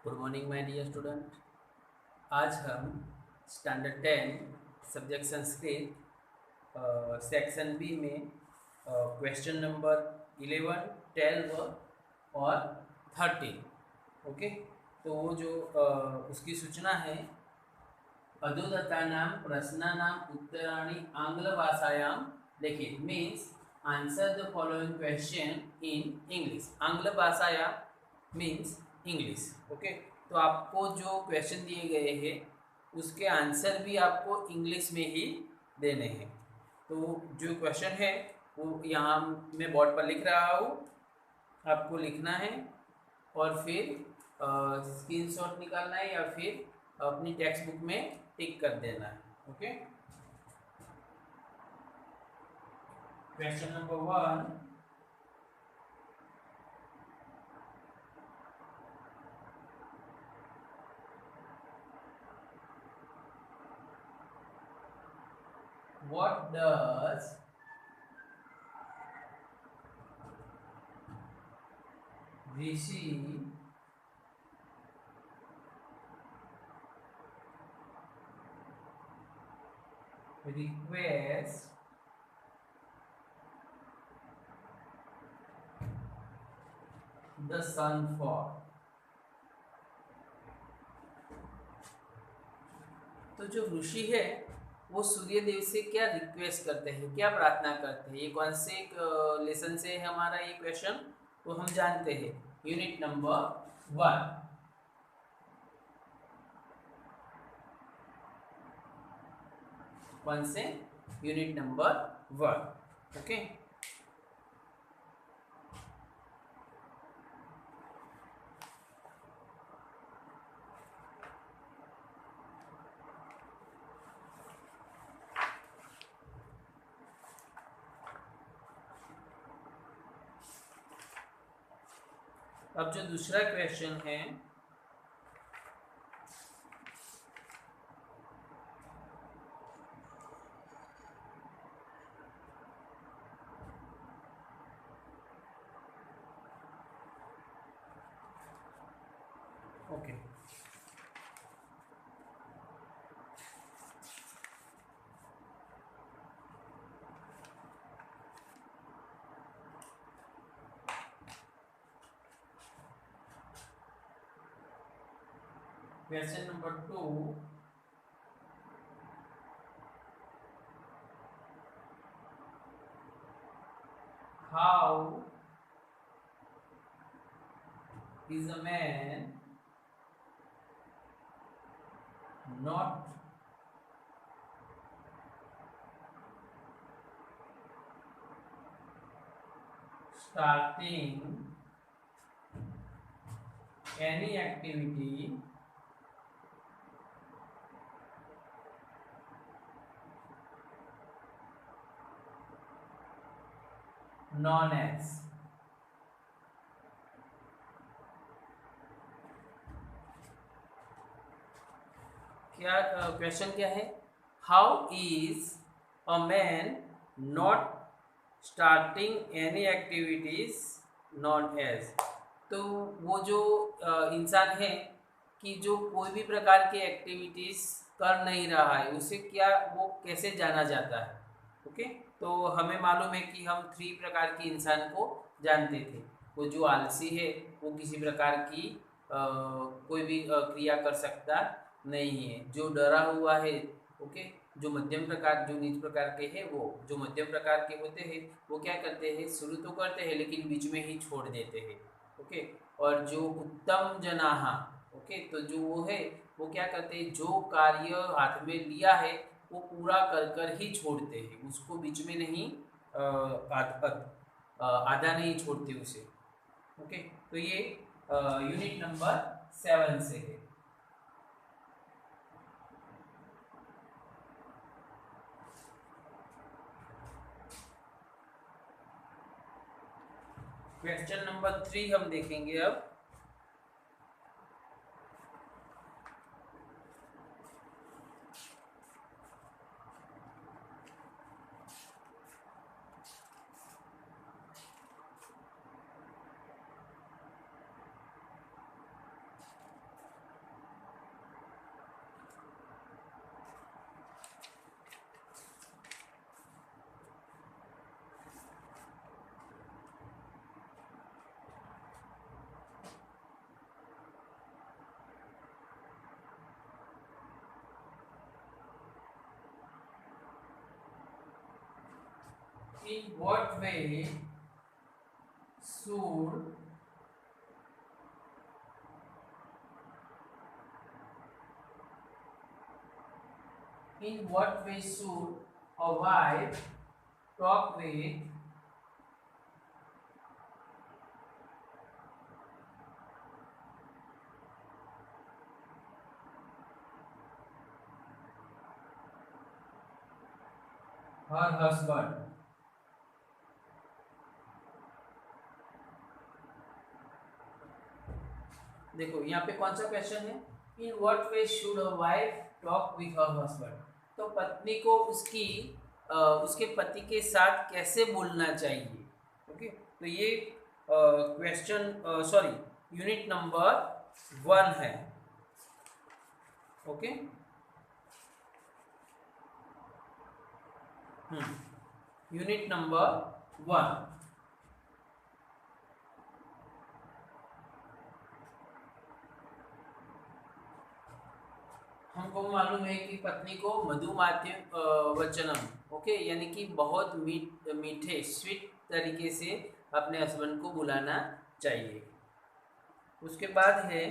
Good morning my dear student. आज हम standard 10 subject Sanskrit section B में क्वेश्चन नंबर 11, 12 और 13। ओके, तो वो जो उसकी सूचना है, अधोदत्तानां प्रश्नानाम् उत्तराणि आंग्लभाषायां लिखित means answer the following question in English. आंग्ल भाषाया मीन्स इंग्लिश। ओके, तो आपको जो क्वेश्चन दिए गए हैं उसके आंसर भी आपको इंग्लिश में ही देने हैं। तो जो क्वेश्चन है वो यहाँ मैं बोर्ड पर लिख रहा हूँ, आपको लिखना है और फिर स्क्रीनशॉट निकालना है या फिर अपनी टेक्स्ट बुक में टिक कर देना है। Okay, question number 1, what does Rishi request the sun for? तो जो ऋषि है वो सूर्य देव से क्या रिक्वेस्ट करते हैं, क्या प्रार्थना करते हैं, ये कौन से लेसन से है हमारा ये क्वेश्चन, तो हम जानते हैं यूनिट नंबर 1। कौन से यूनिट नंबर 1। ओके, अब जो दूसरा क्वेश्चन है, okay, question number 2, how is a man not starting any activity known as? क्या क्वेश्चन क्या है? How is a man not starting any activities known as? तो वो जो इंसान है कि जो कोई भी प्रकार की एक्टिविटीज कर नहीं रहा है, उसे क्या वो कैसे जाना जाता है? ओके, तो हमें मालूम है कि हम 3 प्रकार के इंसान को जानते थे। वो जो आलसी है वो किसी प्रकार की कोई भी क्रिया कर सकता नहीं है। जो डरा हुआ है, ओके, जो मध्यम प्रकार, जो नीच प्रकार के हैं, वो जो मध्यम प्रकार के होते हैं वो क्या करते हैं, शुरू तो करते हैं लेकिन बीच में ही छोड़ देते हैं। ओके, और जो उत्तम जनाहा, ओके, तो जो वो है वो क्या करते हैं, जो कार्य हाथ में लिया है वो पूरा कर कर ही छोड़ते हैं, उसको बीच में नहीं आधा नहीं छोड़ते उसे। ओके, तो ये यूनिट नंबर 7 से है। क्वेश्चन नंबर 3 हम देखेंगे अब। in what way should a wife talk with her husband? देखो यहाँ पे कौन सा क्वेश्चन है, in what way should a wife talk with her husband. तो पत्नी को उसके पति के साथ कैसे बोलना चाहिए। ओके, तो ये क्वेश्चन सॉरी यूनिट नंबर 1 है। Okay, unit number 1। हमको मालूम है कि पत्नी को मधुमात्य वचनम, ओके, यानी कि बहुत मीठे स्वीट तरीके से अपने हस्बैंड को बुलाना चाहिए। उसके बाद है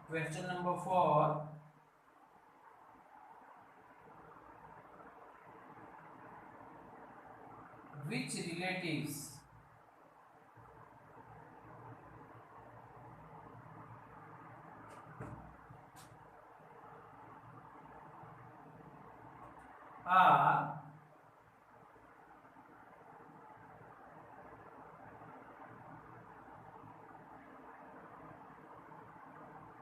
question number 4। Which relatives are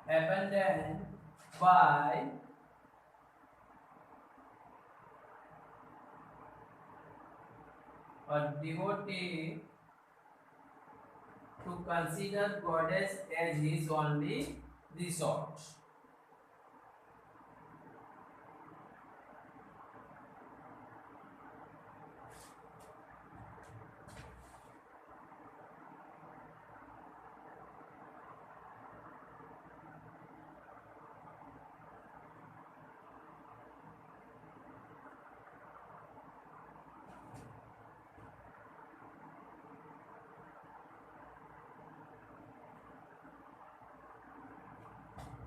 abandoned by a devotee to consider goddess as his only resort?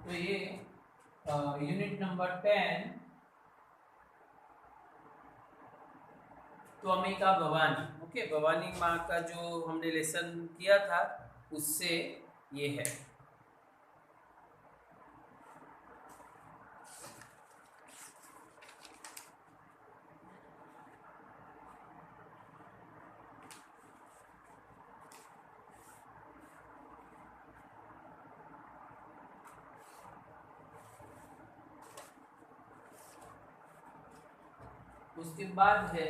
तो ये यूनिट नंबर 10 त्वमिका भवानी, ओके, भवानी माँ का जो हमने लेसन किया था उससे ये है। उसके बाद है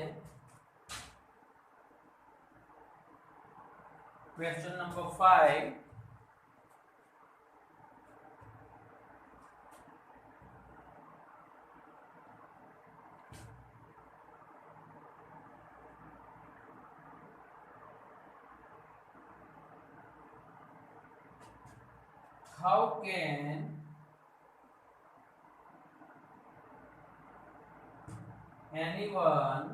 question number 5। How can anyone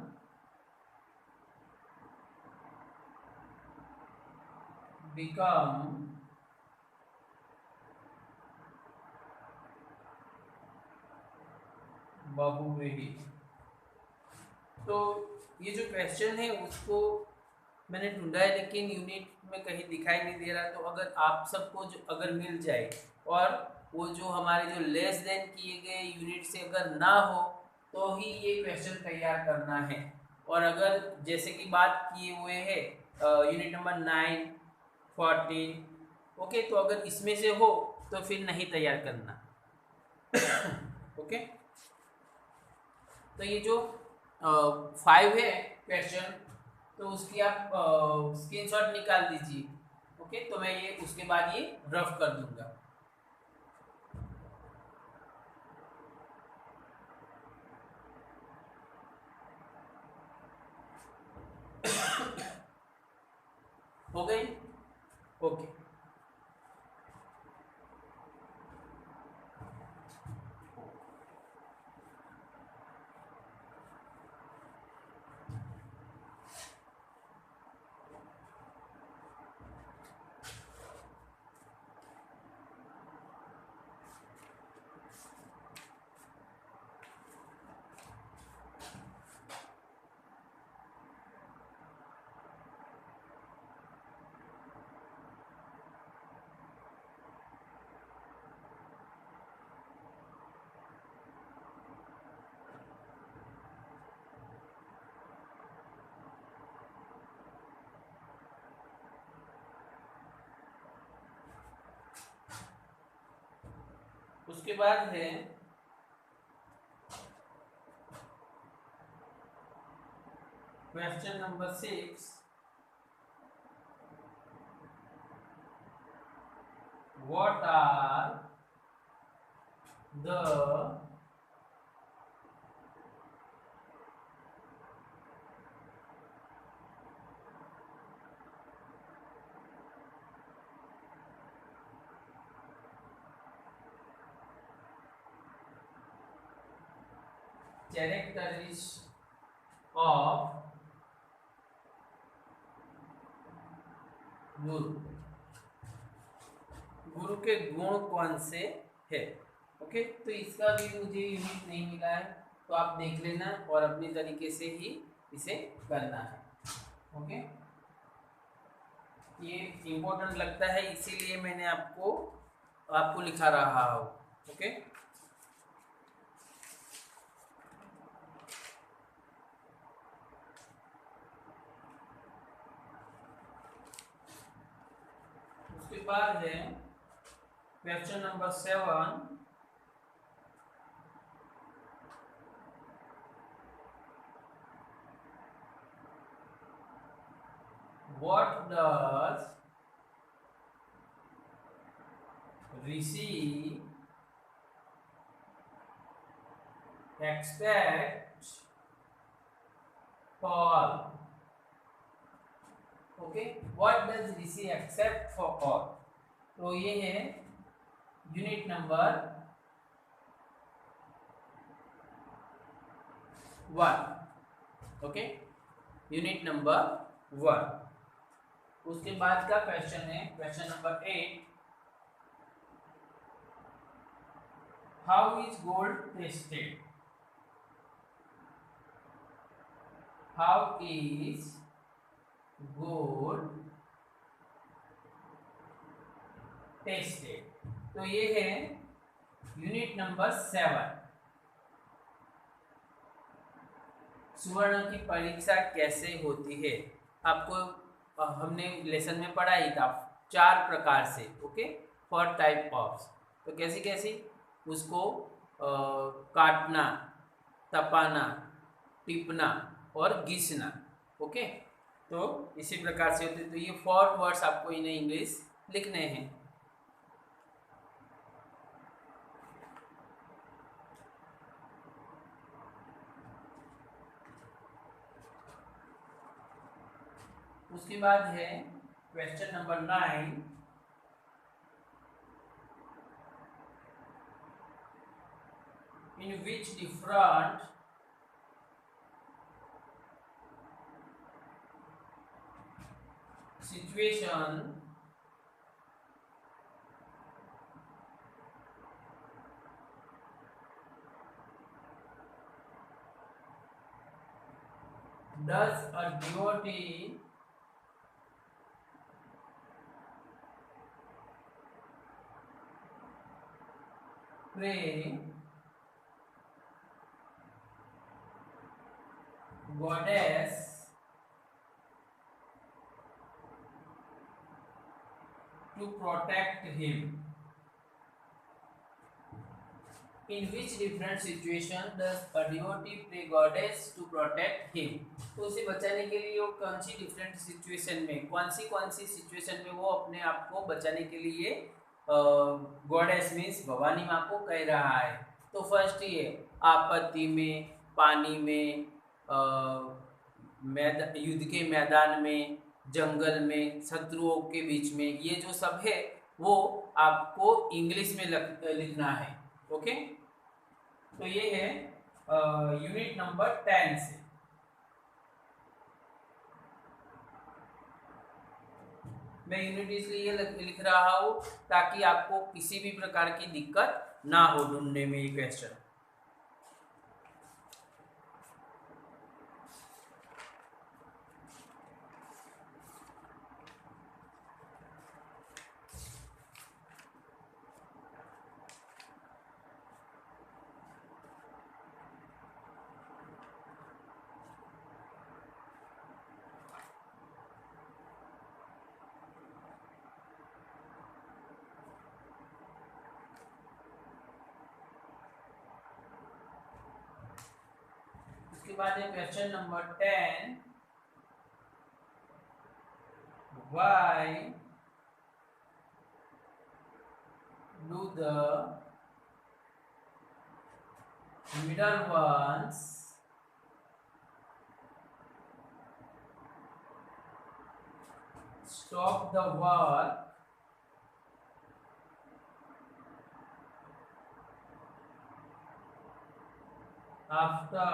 become बहुव्रीहि? तो ये जो क्वेश्चन है उसको मैंने ढूंढा है लेकिन यूनिट में कहीं दिखाई नहीं दे रहा। तो अगर आप सबको जो अगर मिल जाए और वो जो हमारे जो लेस देन किए गए यूनिट से अगर ना हो तो ही ये क्वेश्चन तैयार करना है। और अगर जैसे कि बात किए हुए है यूनिट नंबर 9, 14, ओके, तो अगर इसमें से हो तो फिर नहीं तैयार करना। ओके, तो ये जो 5 है क्वेश्चन, तो उसकी आप स्क्रीनशॉट निकाल दीजिए। ओके, तो मैं ये उसके बाद ये रफ कर दूंगा। हो गई? ओके, उसके बाद है question number 6, what are the characteristics of गुरु? गुरु के गुण कौन से है? ओके, तो इसका भी मुझे यूनिट नहीं मिला है, तो आप देख लेना और अपनी तरीके से ही इसे करना है। ओके, ये इम्पोर्टेंट लगता है इसीलिए मैंने आपको लिखा रहा हूँ। ओके, उसके बाद है question number 7, what does Rishi expect Paul? Okay, what does Rishi except for all? तो ये है unit number 1। Okay, unit number 1। उसके बाद का क्वेश्चन है question number 8, how is gold tested? How is gold tested? तो ये है यूनिट नंबर 7। सुवर्ण की परीक्षा कैसे होती है? आपको हमने लेसन में पढ़ा ही था 4 प्रकार से। Okay, 4 type of. तो कैसी कैसी? उसको काटना, तपाना, टिपना और घिसना। ओके, तो इसी प्रकार से होते। तो ये 4 वर्ड्स आपको इन इंग्लिश लिखने हैं। उसके बाद है question number 9, in which different situation does a devotee pray goddess to protect him? In which different situation does a devotee pray goddess to protect him? तो उसे बचाने के लिए वो कौन सी डिफरेंट सिचुएशन में, कौन सी सिचुएशन में वो अपने आप को बचाने के लिए गॉडेस मीन्स भवानी माँ को कह रहा है? तो फर्स्ट ये आपत्ति में, पानी में, युद्ध के मैदान में, जंगल में, शत्रुओं के बीच में, ये जो सब है वो आपको इंग्लिश में लिखना है। ओके, तो ये है यूनिट नंबर 10 से। मैं यूनिट इसलिए लिख रहा हूँ ताकि आपको किसी भी प्रकार की दिक्कत ना हो ढूंढने में ये क्वेश्चन। उसके बाद है question number 10, why do the middle ones stop the work after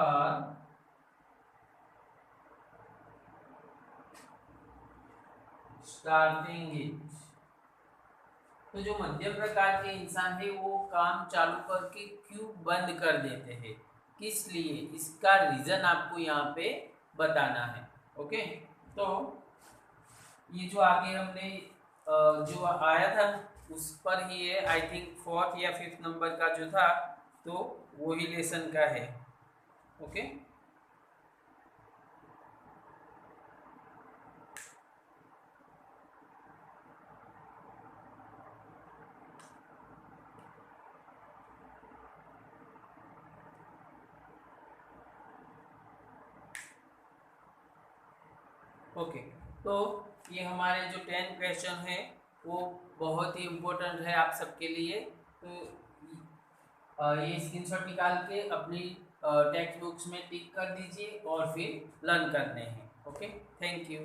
starting it? तो जो मध्यम प्रकार के इंसान है वो काम चालू करके क्यों बंद कर देते हैं, किस लिए, इसका रीजन आपको यहाँ पे बताना है। ओके, तो ये जो आगे हमने जो आया था उस पर ही है, आई थिंक 4th या 5th नंबर का जो था, तो वही लेसन का है। ओके, ओके, तो ये हमारे जो 10 क्वेश्चन है वो बहुत ही इम्पोर्टेंट है आप सबके लिए। तो ये स्क्रीनशॉट निकाल के अपनी टेक्स्ट बुक्स में टिक कर दीजिए और फिर लर्न करने हैं। Okay, thank you.